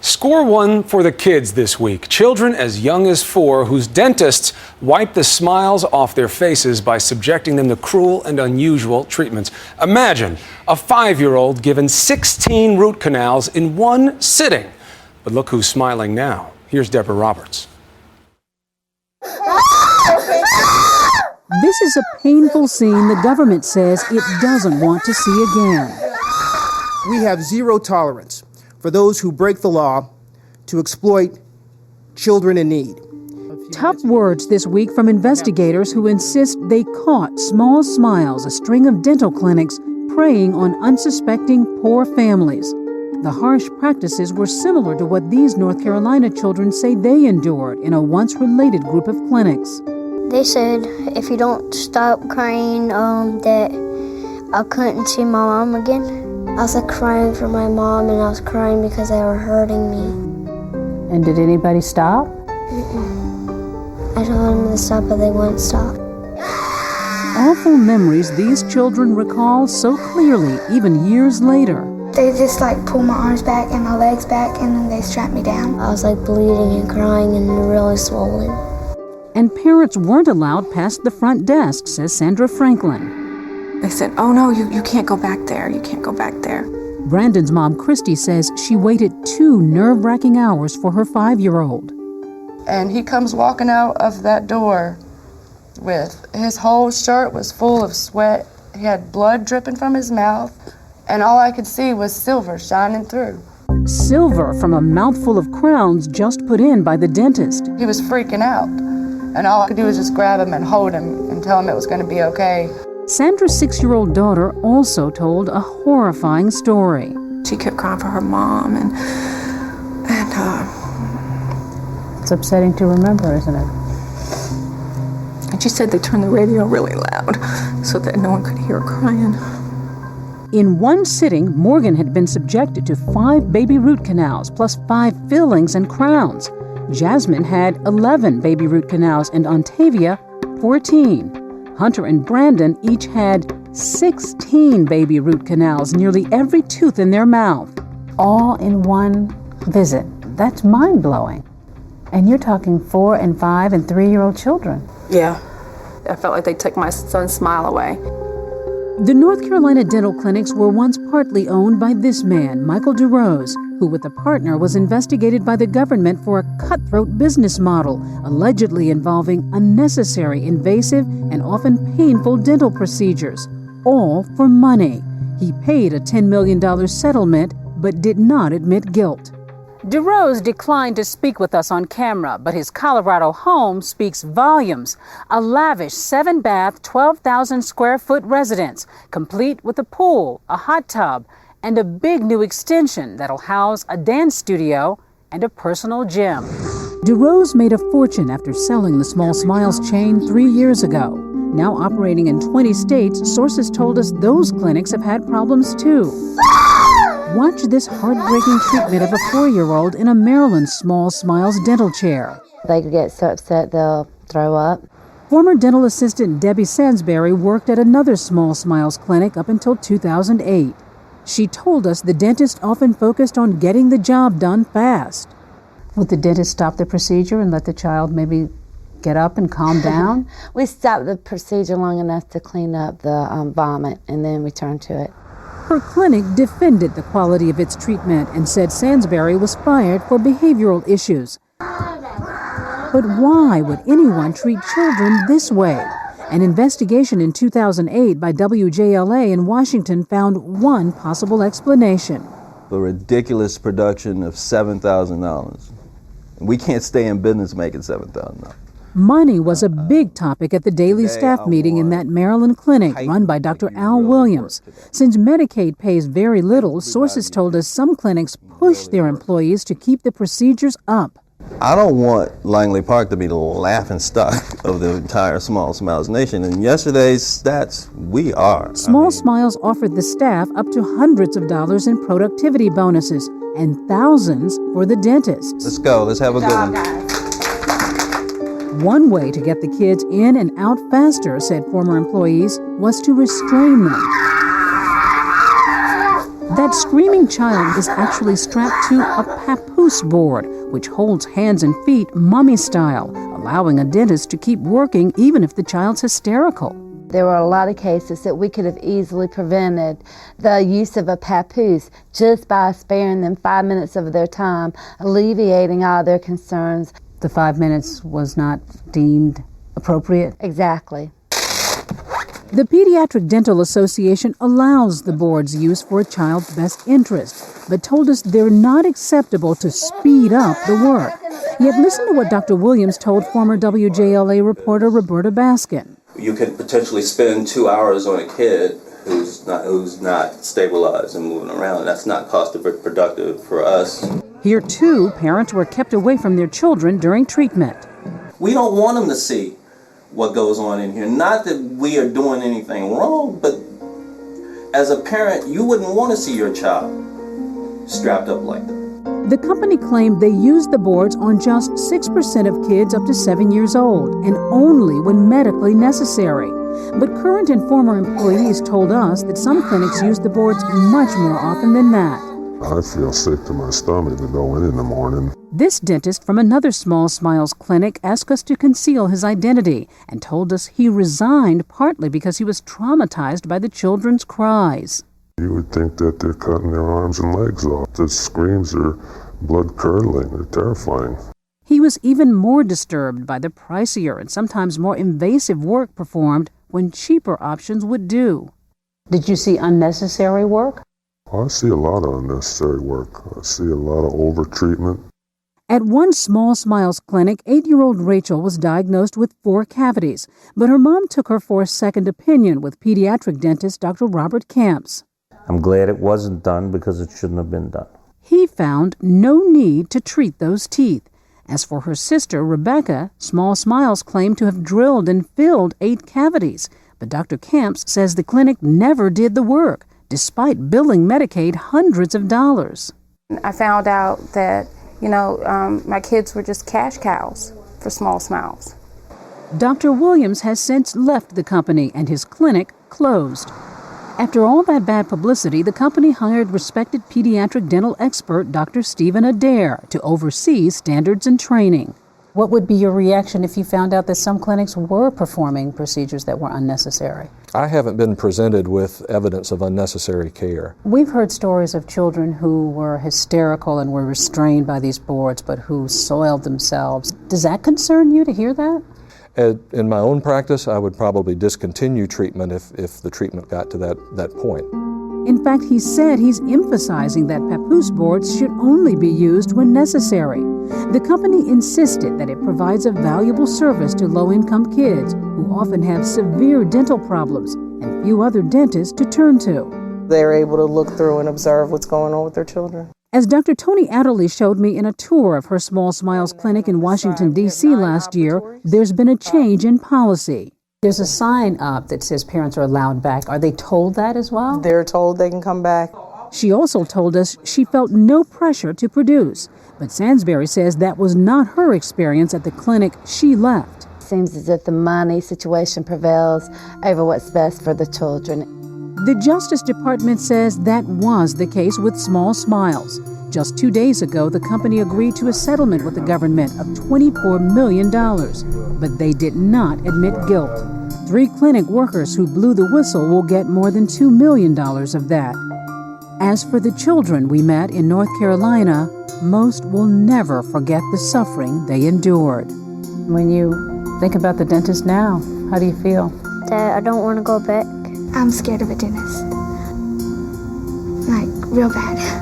Score one for the kids this week. Children as young as 4 whose dentists wipe the smiles off their faces by subjecting them to cruel and unusual treatments. Imagine a 5-year-old given 16 root canals in one sitting. But look who's smiling now. Here's Deborah Roberts. This is a painful scene the government says it doesn't want to see again. We have zero tolerance for those who break the law to exploit children in need. Tough words this week from investigators who insist they caught Small Smiles, a string of dental clinics, preying on unsuspecting poor families. The harsh practices were similar to what these North Carolina children say they endured in a once-related group of clinics. They said if you don't stop crying, that I couldn't see my mom again. I was crying for my mom, and I was crying because they were hurting me. And did anybody stop? I told them to stop, but they wouldn't stop. Awful memories these children recall so clearly, even years later. They just pull my arms back and my legs back, and then they strap me down. I was bleeding and crying and really swollen. And parents weren't allowed past the front desk, says Sandra Franklin. They said, oh no, you can't go back there. You can't go back there. Brandon's mom, Christy, says she waited 2 nerve-wracking hours for her 5-year-old. And he comes walking out of that door with his whole shirt was full of sweat. He had blood dripping from his mouth, and all I could see was silver shining through. Silver from a mouthful of crowns just put in by the dentist. He was freaking out, and all I could do was just grab him and hold him and tell him it was going to be okay. Sandra's 6-year-old daughter also told a horrifying story. She kept crying for her mom, and it's upsetting to remember, isn't it? And she said they turned the radio really loud so that no one could hear her crying. In one sitting, Morgan had been subjected to 5 baby root canals plus 5 fillings and crowns. Jasmine had 11 baby root canals and Ontavia 14. Hunter and Brandon each had 16 baby root canals, nearly every tooth in their mouth. All in one visit. That's mind-blowing. And you're talking 4 and 5 and 3-year-old children. Yeah. I felt like they took my son's smile away. The North Carolina dental clinics were once partly owned by this man, Michael DeRose, who with a partner was investigated by the government for a cutthroat business model, allegedly involving unnecessary, invasive, and often painful dental procedures, all for money. He paid a $10 million settlement, but did not admit guilt. DeRose declined to speak with us on camera, but his Colorado home speaks volumes. A lavish 7-bath, 12,000 square foot residence, complete with a pool, a hot tub, and a big new extension that'll house a dance studio and a personal gym. DeRose made a fortune after selling the Small Smiles chain 3 years ago. Now operating in 20 states, sources told us those clinics have had problems too. Watch this heartbreaking treatment of a 4-year-old in a Maryland Small Smiles dental chair. They get so upset they'll throw up. Former dental assistant Debbie Sansbury worked at another Small Smiles clinic up until 2008. She told us the dentist often focused on getting the job done fast. Would the dentist stop the procedure and let the child maybe get up and calm down? We stopped the procedure long enough to clean up the vomit, and then we turned to it. Her clinic defended the quality of its treatment and said Sansbury was fired for behavioral issues. But why would anyone treat children this way? An investigation in 2008 by WJLA in Washington found one possible explanation. The ridiculous production of $7,000. We can't stay in business making $7,000. Money was a big topic at the daily staff meeting in that Maryland clinic run by Dr. Al Williams. Since Medicaid pays very little, sources told us some clinics push their employees to keep the procedures up. I don't want Langley Park to be the laughing stock of the entire Small Smiles nation. And yesterday's stats, we are. Small Smiles offered the staff up to hundreds of dollars in productivity bonuses and thousands for the dentists. Let's go. Let's have a good one. One way to get the kids in and out faster, said former employees, was to restrain them. That screaming child is actually strapped to a papoose board, which holds hands and feet mummy style, allowing a dentist to keep working even if the child's hysterical. There were a lot of cases that we could have easily prevented the use of a papoose just by sparing them 5 minutes of their time, alleviating all their concerns. The 5 minutes was not deemed appropriate? Exactly. The Pediatric Dental Association allows the board's use for a child's best interest, but told us they're not acceptable to speed up the work. Yet listen to what Dr. Williams told former WJLA reporter Roberta Baskin. You could potentially spend 2 hours on a kid who's not stabilized and moving around. That's not cost productive for us. Here, too, parents were kept away from their children during treatment. We don't want them to see what goes on in here. Not that we are doing anything wrong, but as a parent, you wouldn't want to see your child strapped up like that. The company claimed they used the boards on just 6% of kids up to 7 years old, and only when medically necessary. But current and former employees told us that some clinics use the boards much more often than that. I feel sick to my stomach to go in the morning. This dentist from another Small Smiles clinic asked us to conceal his identity and told us he resigned partly because he was traumatized by the children's cries. You would think that they're cutting their arms and legs off. The screams are blood-curdling. They're terrifying. He was even more disturbed by the pricier and sometimes more invasive work performed when cheaper options would do. Did you see unnecessary work? I see a lot of unnecessary work. I see a lot of over-treatment. At one Small Smiles clinic, 8-year-old Rachel was diagnosed with 4 cavities, but her mom took her for a second opinion with pediatric dentist Dr. Robert Camps. I'm glad it wasn't done because it shouldn't have been done. He found no need to treat those teeth. As for her sister, Rebecca, Small Smiles claimed to have drilled and filled 8 cavities, but Dr. Camps says the clinic never did the work, despite billing Medicaid hundreds of dollars. I found out that, my kids were just cash cows for Small Smiles. Dr. Williams has since left the company and his clinic closed. After all that bad publicity, the company hired respected pediatric dental expert Dr. Stephen Adair to oversee standards and training. What would be your reaction if you found out that some clinics were performing procedures that were unnecessary? I haven't been presented with evidence of unnecessary care. We've heard stories of children who were hysterical and were restrained by these boards, but who soiled themselves. Does that concern you to hear that? In my own practice, I would probably discontinue treatment if the treatment got to that point. In fact, he said he's emphasizing that papoose boards should only be used when necessary. The company insisted that it provides a valuable service to low-income kids who often have severe dental problems and few other dentists to turn to. They're able to look through and observe what's going on with their children. As Dr. Tony Adderley showed me in a tour of her Small Smiles clinic in Washington, D.C. last year, there's been a change in policy. There's a sign up that says parents are allowed back. Are they told that as well? They're told they can come back. She also told us she felt no pressure to produce, but Sansbury says that was not her experience at the clinic she left. Seems as if the money situation prevails over what's best for the children. The Justice Department says that was the case with Small Smiles. Just 2 days ago, the company agreed to a settlement with the government of $24 million, but they did not admit guilt. 3 clinic workers who blew the whistle will get more than $2 million of that. As for the children we met in North Carolina, most will never forget the suffering they endured. When you think about the dentist now, how do you feel? That I don't want to go back. I'm scared of a dentist. Like, real bad.